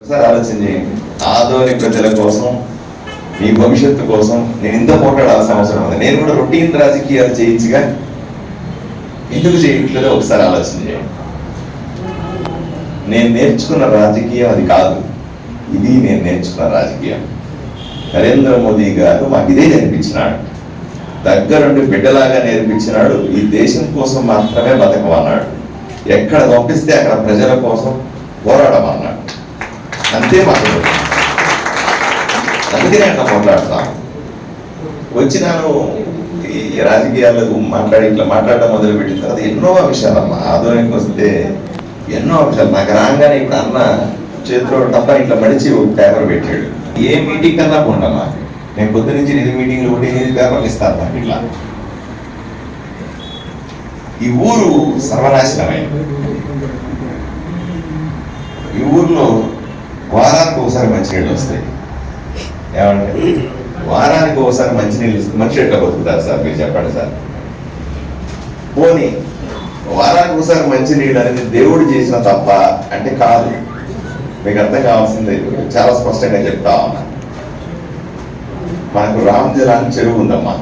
ఒకసారి ఆలోచన చేయండి. ఆదోని ప్రజల కోసం, మీ భవిష్యత్తు కోసం నేను ఇంత పోట్లాడాల్సిన అవసరం ఉంది. నేను కూడా రొటీన్ రాజకీయాలు చేయించగా ఎందుకు చేయట్లేదో ఒకసారి ఆలోచన చేయండి. నేను నేర్చుకున్న రాజకీయం అది కాదు, ఇది నేను నేర్చుకున్న రాజకీయం. నరేంద్ర మోదీ గారు మాకు ఇదే నేర్పించినాడు, దగ్గరుండి బిడ్డలాగా నేర్పించినాడు. ఈ దేశం కోసం మాత్రమే బతకమన్నాడు, ఎక్కడ పంపిస్తే అక్కడ ప్రజల కోసం పోరాడమన్నాడు. అంతే మాకు. అందుకనే అట్లా పోట్లాడతాను. వచ్చినాను ఈ రాజకీయాలు ఇట్లా మాట్లాడడం మొదలుపెట్టిన తర్వాత ఎన్నో విషయాలమ్మా. ఆధునిక వస్తే ఎన్నో విషయాలు నాకు రాగానే ఇప్పుడు అన్న చేతిలో తప్ప ఇట్లా మడిచి ఒక పేపర్ పెట్టాడు. ఏ మీటింగ్ కన్నా పోండమ్మా, నేను పొద్దు నుంచి 8 మీటింగ్లు కూడా 8 పేపర్లు ఇస్తాను నాకు. ఇట్లా ఈ ఊరు సర్వనాశనమైంది. ఈ ఊర్లో వారానికి ఒకసారి మంచినీళ్ళు వస్తాయి. ఏమంటే వారానికి ఒకసారి మంచినీళ్ళు ఇస్తే మనిషి ఎట్లా బతుకుతారు సార్ మీరు చెప్పండి సార్. పోనీ వారానికి ఒకసారి మంచినీళ్ళు అనేది దేవుడు చేసిన తప్ప అంటే కాదు. మీకు అర్థం కావాల్సింది చాలా స్పష్టంగా చెప్తా ఉన్నా. మనకు రామజల చెరువు ఉందమ్మా,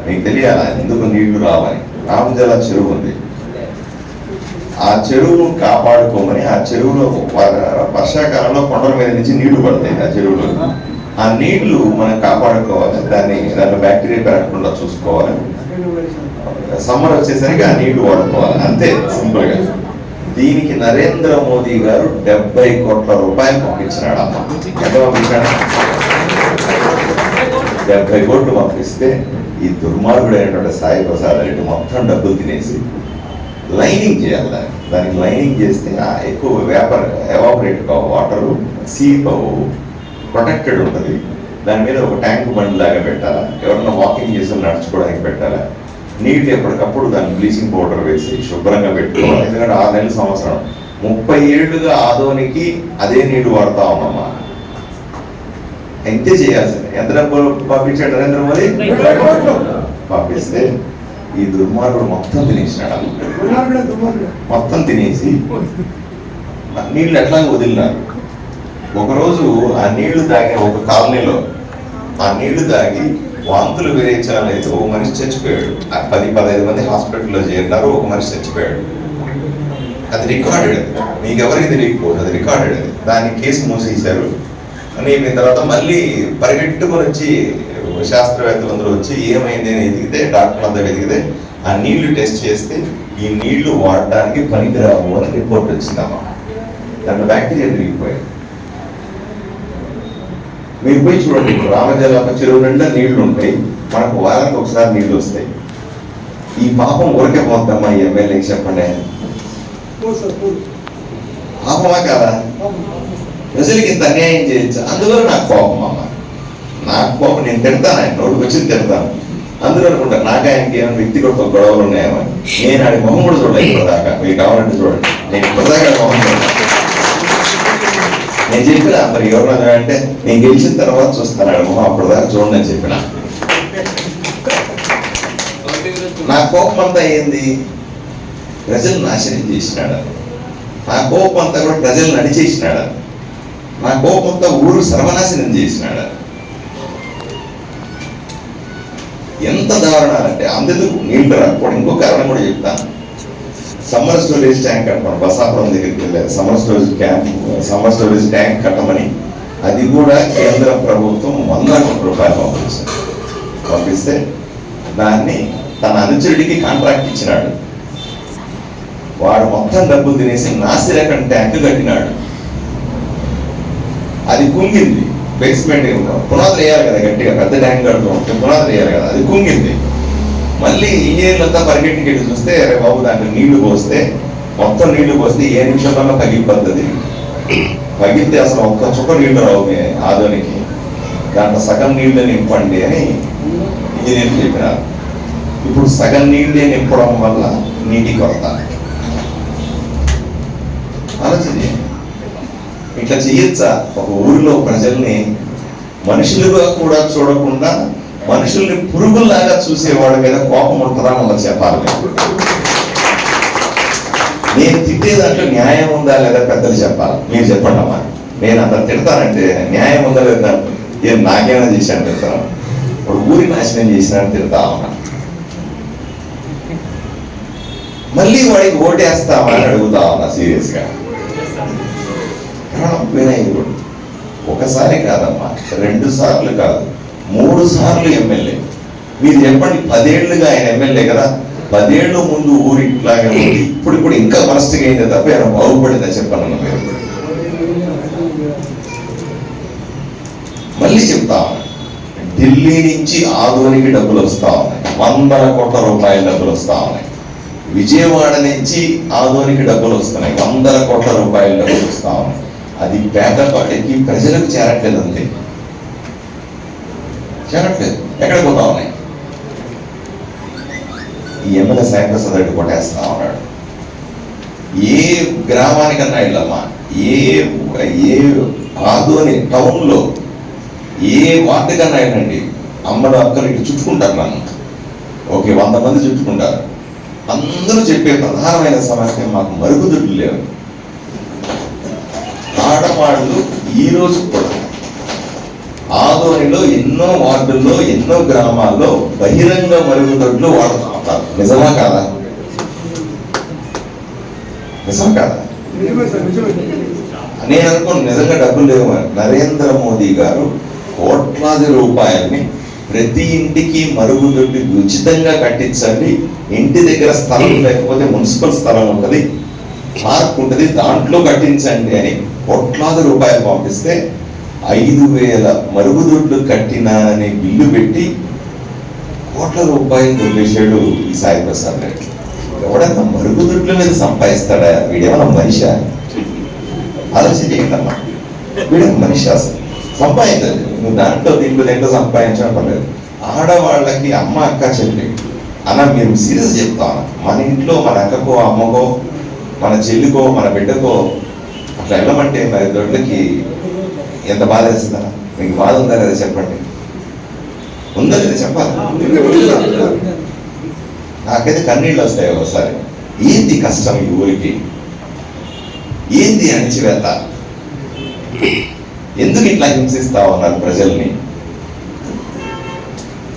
మీకు తెలియాలా ఎందుకు నీళ్లు రావని. రామజల చెరువు ఉంది. ఆ చెరువును కాపాడుకోమని, ఆ చెరువులో వర్షాకాలంలో కొండల మీద నుంచి నీళ్లు పడతాయి ఆ చెరువులో. ఆ నీళ్లు మనం కాపాడుకోవాలి, దాంట్లో బ్యాక్టీరియా పెరగకుండా చూసుకోవాలి. సమ్మర్ వచ్చేసరికి ఆ నీళ్లు వాడుకోవాలి, అంతే సింపుల్ గా. దీనికి నరేంద్ర మోదీ గారు 70 కోట్ల రూపాయలు పంపించినాడు అమ్మ. ఎంత పంపించాడు? 70 కోట్లు పంపిస్తే ఈ దుర్మార్గుడైనటువంటి సాయి ప్రసాద్ రెడ్డి మొత్తం డబ్బులు తినేసి లైనింగ్ చేయాలి. దానికి లైనింగ్ చేస్తే ఎక్కువ ఎవాపరేట్ కావు, వాటరు సీప్ అవ్వవు, ప్రొటెక్టెడ్ ఉంటుంది. దాని మీద ఒక ట్యాంక్ బండ్ లాగా పెట్టాలా, ఎవరన్నా వాకింగ్ చేసి నడుచుకోవడానికి పెట్టాలా. నీళ్ళు ఎప్పటికప్పుడు దాన్ని బ్లీచింగ్ పౌడర్ వేసి శుభ్రంగా పెట్టుకోవాలి. ఎందుకంటే 6 నెలల సంవత్సరం 30 ఏళ్లుగా ఆదోనికి అదే నీళ్లు వాడుతా ఉన్నామా. ఎంతే చేయాల్సింది. ఎంత డబ్బులు పంపించాడు నరేంద్ర మోదీ? పంపిస్తే ఈ దుర్మార్గుడు మొత్తం తినేసినాడు. మొత్తం తినేసి నీళ్ళు ఎట్లా వదిలినారు. ఒకరోజు ఆ నీళ్లు తాగిన ఒక కాలనీలో ఆ నీళ్లు తాగి వాంతులు విరేచలేదు, ఒక మనిషి చచ్చిపోయాడు. 10-15 మంది హాస్పిటల్లో చేరినారు, ఒక మనిషి చచ్చిపోయాడు. అది రికార్డెడ్, మీకు ఎవరికి తెలియకపోదు, అది రికార్డెడ్. దాన్ని కేసు మూసేశారు. నేను తర్వాత మళ్ళీ పరిగెట్టుకొని వచ్చి శాస్త్రవేత్తలందరూ వచ్చి ఏమైంది అని వెతికితే, డాక్టర్లు అంతా వెతికితే ఆ నీళ్లు టెస్ట్ చేస్తే ఈ నీళ్లు వాడడానికి పనికిరావు అని రిపోర్ట్ వచ్చిందమ్మా. దాంట్లో బ్యాక్టీరియా తిరిగిపోయాయి. మీరు పోయి చూడండి, రామజల చెరువు నిండా నీళ్లు ఉంటాయి, మనకు వారానికి ఒకసారి నీళ్లు వస్తాయి. ఈ పాపం ఊరికే పోద్దమ్మా ఈ ఎమ్మెల్యేకి చెప్పండి. పాపమా కాదా? ప్రజలకి ఇంత అన్యాయం చేయొచ్చు. అందువల్ల నాకు కోపం అమ్మ, నాకు కోపం. నేను తిడతాను, ఆయన నోటికి వచ్చింది తిడతాను. అందరూ అనుకుంటారు నాకు ఆయనకి ఏమైనా వ్యక్తిగత గొడవలు ఉన్నాయేమని. నేను ఆడి మొహం కూడా చూడలేదు ఇప్పటిదాకా. మీకు కావాలంటే చూడండి, నేను ఇప్పటిదాకా మొహం చూడాలి. నేను చెప్పిన మరి ఎవరన్నా అంటే నేను గెలిచిన తర్వాత చూస్తాను మొహం, అప్పటిదాకా చూడండి అని చెప్పిన. నా కోపం అంతా ఏంది? ప్రజలు నాశనం చేసినాడు. నా కోపం అంతా కూడా ప్రజలు నడిచేసినాడు. నా కోపం అంతా ఊరు సర్వనాశనం చేసినాడు. ఎంత దారుణాలంటే అందుకు నీళ్లు రాకపోవడం. ఇంకో కారణం కూడా చెప్తాను. సమ్మర్ స్టోరేజ్ ట్యాంక్ కట్టమని బసాపురం దగ్గరికి వెళ్ళారు. సమ్మర్ స్టోరేజ్ ట్యాంక్ కట్టమని, అది కూడా కేంద్ర ప్రభుత్వం 100 కోట్ల రూపాయలు పంపిస్తే దాన్ని తన అనుచరుడికి కాంట్రాక్ట్ ఇచ్చినాడు. వాడు మొత్తం డబ్బులు తినేసి నాసిరకం ట్యాంక్ కట్టినాడు. అది కుంగింది. బేస్మెంట్ పునాదులు వేయాలి కదా, గట్టిగా పెద్ద ట్యాంక్ కడుతూ ఉంటే పునాదులు వేయాలి కదా, అది కుంగింది. మళ్ళీ ఇంజనీర్లంతా పరిగెట్టి చూస్తే అరే బాబు దాంట్లో నీళ్లు పోస్తే, మొత్తం నీళ్లు పోస్తే ఏ నిమిషంలో పగిలిపోతుంది. పగిలితే అసలు ఒక్క చుక్క నీళ్లు రావు ఆధునికి, దాంట్లో సగం నీళ్లు నింపండి అని ఇంజనీర్లు చెప్పినారు. ఇప్పుడు సగం నీళ్ళే నింపడం వల్ల నీటి కొరత. ఆలోచన ఇట్లా చేయొచ్చా? ఒక ఊరిలో ప్రజల్ని మనుషులుగా కూడా చూడకుండా మనుషుల్ని పురుగుల్లాగా చూసేవాడి మీద కోపం ఉంటుందా మళ్ళీ చెప్పాలి. నేను తిట్టే దాంట్లో న్యాయం ఉందా లేదా పెద్దలు చెప్పాలి. మీరు చెప్పండి అమ్మా. నేను అంత తిడతానంటే న్యాయం ఉందా లేదా? ఏం నాకేమైనా చేశాను తిడతాను? ఇప్పుడు ఊరి నాశనం చేసినాను తిడతా ఉన్నా. మళ్ళీ వాడికి ఓటేస్తావా అని అడుగుతా ఉన్నా సీరియస్గా. వినాయకుడు ఒకసారి కాదమ్మా, 2 సార్లు కాదు, 3 సార్లు ఎమ్మెల్యే. మీరు చెప్పండి, 10 ఏళ్ళుగా ఆయన ఎమ్మెల్యే కదా, 10 ఏళ్ళు ముందు ఊరు ఇట్లాగే ఉంది, ఇప్పుడు కూడా ఇంకా వరస్ట్గా అయింది తప్ప ఆయన బాగుపడిందా చెప్పాలన్న మీరు. మళ్ళీ చెప్తా ఢిల్లీ నుంచి ఆదోనికి డబ్బులు వస్తా ఉన్నాయి, 100 కోట్ల రూపాయల డబ్బులు వస్తా ఉన్నాయి. విజయవాడ నుంచి ఆదోనికి డబ్బులు వస్తున్నాయి, 100 కోట్ల రూపాయల డబ్బులు వస్తా ఉన్నాయి. అది పేదపాటికి ప్రజలకు చేరట్లేదు, అంతే, చేరట్లేదు. ఎక్కడ పోతా ఉన్నాయి? ఈ ఎమ్మెల్యే సాయంప్రసాద్ రెడ్డి కొట్టేస్తా ఉన్నాడు. ఏ గ్రామానికన్నా వెళ్ళమ్మా, ఏ ఆదోని టౌన్లో ఏ వార్డు కన్నా వెళ్ళండి, అమ్మలు అక్కలు ఇటు చుట్టుకుంటారు నన్ను. ఓకే, 100 మంది చుట్టుకుంటారు. అందరూ చెప్పే ప్రధానమైన సమస్య మాకు మరుగుదొడ్లు లేవు. ఆడవాళ్ళు ఈ రోజు కూడా ఆదోనిలో ఎన్నో వార్డుల్లో ఎన్నో గ్రామాల్లో బహిరంగ మరుగుదొడ్లు వాడుతూ ఉంటారు. నిజమా కాదా? నిజం కాదా? నేను అనుకోను నిజంగా డబ్బులు లేవు. నరేంద్ర మోదీ గారు కోట్లాది రూపాయల్ని ప్రతి ఇంటికి మరుగుదొడ్డి ఉచితంగా కట్టించండి, ఇంటి దగ్గర స్థలం లేకపోతే మున్సిపల్ స్థలం ఉంటుంది, పార్క్ ఉంటుంది, దాంట్లో కట్టించండి అని కోట్లాది రూపాయలు పంపిస్తే 5,000 మరుగుదొడ్లు కట్టినా అని బిల్లు పెట్టి కోట్ల రూపాయలు దొరికేశాడు ఈ సాయి ప్రసాద్ రెడ్డి. ఎవడన్నా మరుగుదొడ్ల మీద సంపాదిస్తాడా? వీడేమన్నా మనిషి? ఆలోచన చేయగలమ్మా, వీడేమో మనిషి అసలు సంపాదించదు. నువ్వు దీంట్లో సంపాదించడం పర్లేదు. ఆడవాళ్ళకి అమ్మ అక్క చెల్లి అన్న, మీరు సీరియస్ చెప్తాను, మన ఇంట్లో మన అక్కకో అమ్మకో మన చెల్లికో మన బిడ్డకో అట్లా వెళ్ళమంటే మరి దొడ్లకి ఎంత బాధ వేస్తుందా? మీకు బాధ ఉందా లేదా చెప్పండి, ఉందా లేదా చెప్పాలి. నాకైతే కన్నీళ్ళు వస్తాయి ఒకసారి. ఏంది కష్టం ఈ ఊరికి? ఏంది అణిచివేత? ఎందుకు ఇట్లా హింసిస్తా ఉన్నారు ప్రజల్ని?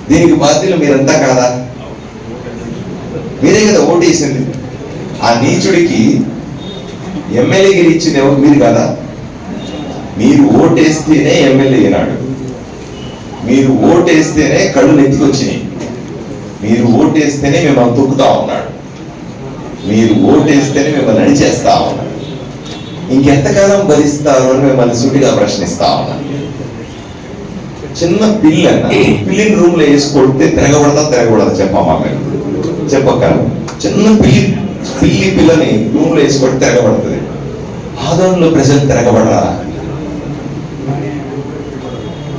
దీనికి బాధ్యులు మీరంతా కాదా? మీరే కదా ఓటేసింది. ఆ నీచుడికి ఎమ్మెల్యేగిరి ఇచ్చింది ఎవరు? మీరు కదా. మీరు ఓటేస్తేనే ఎమ్మెల్యే అయినాడు, మీరు ఓటేస్తేనే కళ్ళు నెత్తికొచ్చినాయి, మీరు ఓటేస్తేనే మిమ్మల్ని తొక్కుతా ఉన్నాడు, మీరు ఓటేస్తేనే మిమ్మల్ని నడిచేస్తా ఉన్నాడు. ఇంకెంతకాలం భరిస్తారు అని మిమ్మల్ని సూటిగా ప్రశ్నిస్తా ఉన్నాను. చిన్న పిల్లి అన్న, పిల్లిని రూమ్ లో వేసి కొడితే తిరగబడదా చెప్పమ్మా మీరు చెప్పక్క. చిన్న పిల్లని రూమ్ లో వేసి కొడితే తిరగబడుతుంది. ఆదోళనలో ప్రజలు తిరగబడరా?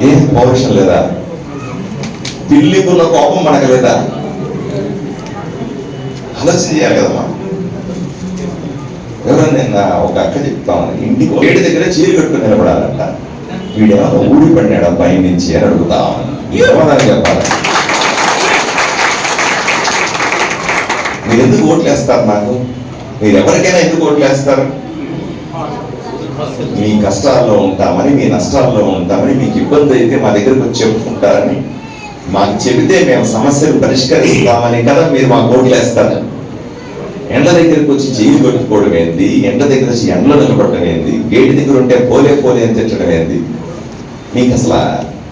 ఏం పౌరుషం లేదా? పిల్లికున్న కోపం మనకు లేదా? ఆలోచన చేయాలి కదమ్మా. ఎవరన్నా ఒక అక్క చెప్తాను, ఇంటికి వేడి దగ్గర చీర కట్టుకుని నిలబడాలంట, వీడేమో ఊడి పడినాడు పై నుంచి అని అడుగుతా సమాధానం చెప్పాలి. మీరు ఎందుకు ఓట్లు వేస్తారు నాకు? మీరు ఎవరికైనా ఎందుకు ఓట్లు వేస్తారు? మీ కష్టాల్లో ఉంటామని, మీ నష్టాల్లో ఉంటామని, మీకు ఇబ్బంది అయితే మా దగ్గరకు వచ్చి చెప్పుకుంటారని, మాకు చెబితే మేము సమస్యలు పరిష్కరిస్తామని కదా మీరు మాకు ఓట్లు వేస్తారు. ఎండ్ల దగ్గరకు వచ్చి జైలు కట్టుకోవడం ఏంది? ఎండ్ల దగ్గర వచ్చి ఎండలో నిలబడటం ఏంది? గేటు దగ్గర ఉంటే పోలే అని తెచ్చడం ఏంది? మీకు అసలు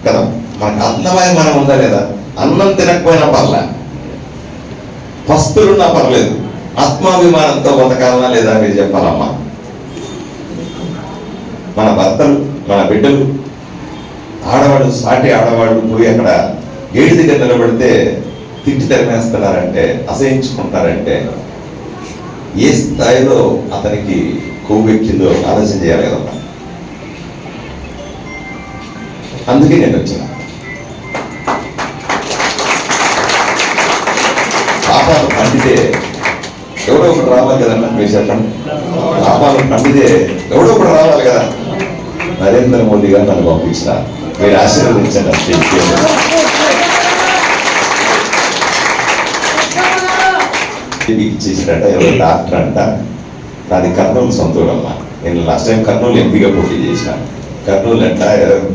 కదా మనకు అన్నమయ మనం ఉందా లేదా? అన్నం తినకపోయినా పర్లే, పస్తులున్నా పర్లేదు, ఆత్మాభిమానంతో బతకాలన్నా లేదా మీరు చెప్పాలమ్మా. మన భర్తలు, మన బిడ్డలు, ఆడవాళ్ళు, సాటి ఆడవాళ్ళు పోయి అక్కడ గేటు దగ్గర నిలబడితే తిట్టి తెరమేస్తున్నారంటే, అసహించుకుంటారంటే ఏ స్థాయిలో అతనికి కొవ్వెక్కిందో ఆలోచన చేయాలి కదమ్మా. అందుకే నేను వచ్చిన. పాపాలు పండితే ఎవడో ఒకటి రావాలి కదన్నా, మీరు చెప్పండి. పాపాలు పండితే ఎవడో ఒకటి రావాలి కదా. నరేంద్ర మోదీ గారు నన్ను పంపించిన, మీరు ఆశీర్వదించండి. ఇచ్చేసాడట ఎవరో డాక్టర్ అంట, నాది కర్నూలు సొంతూరమ్మ. నేను లాస్ట్ టైం కర్నూలు ఎంపీగా పోటీ చేసిన. కర్నూలు అంటే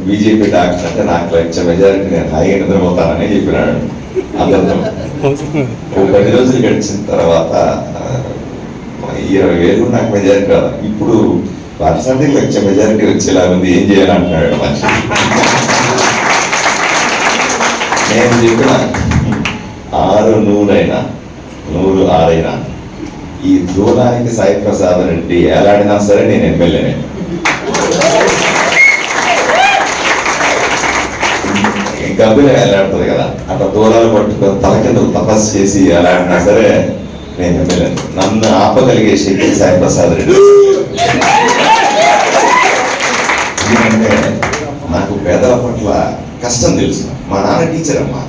బీజేపీ డాక్టర్ అంటే నాకు లక్ష మెజారిటీ నేను హాయిగా నిద్రపోతానని చెప్పినాడు అందరితో. 10 రోజులు గడిచిన తర్వాత 20,000 నాకు మెజారిటీ రాదు. ఇప్పుడు వర్షానికి లక్ష మెజారిటీ వచ్చేలా ఉంది, ఏం చేయాలంటున్నాడు మనిషి. నేను చెప్పిన 600 100 6 ఈ దూరానికి సాయి ప్రసాద్ రెడ్డి ఏలాడినా సరే నేను ఎమ్మెల్యేనే. గబ్బిలో ఏలాడుతుంది కదా, అట్లా దూరాలు పట్టుకొని తల కింద తపస్సు చేసి ఏలాడినా సరే నేను ఎమ్మెల్యే. నన్ను ఆపగలిగే శక్తి సాయి ప్రసాద్ రెడ్డి. ఎందుకంటే నాకు పేదల పట్ల కష్టం తెలుసు. మా నాన్న టీచర్ అమ్మా,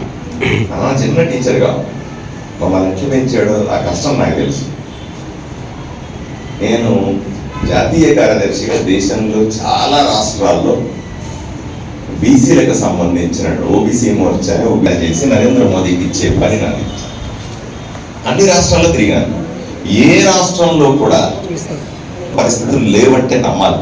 మా నాన్న చిన్న టీచర్గా మమ్మల్ని ఎట్లా పెంచాడో ఆ కష్టం నాకు తెలుసు. నేను జాతీయ కార్యదర్శిగా దేశంలో చాలా రాష్ట్రాల్లో బీసీలకు సంబంధించిన ఓబీసీ మోర్చా చేసి నరేంద్ర మోదీకి ఇచ్చే పని నాది. అన్ని రాష్ట్రాల్లో తిరిగాను. ఏ రాష్ట్రంలో కూడా పరిస్థితులు లేవంటే నమ్మాలి.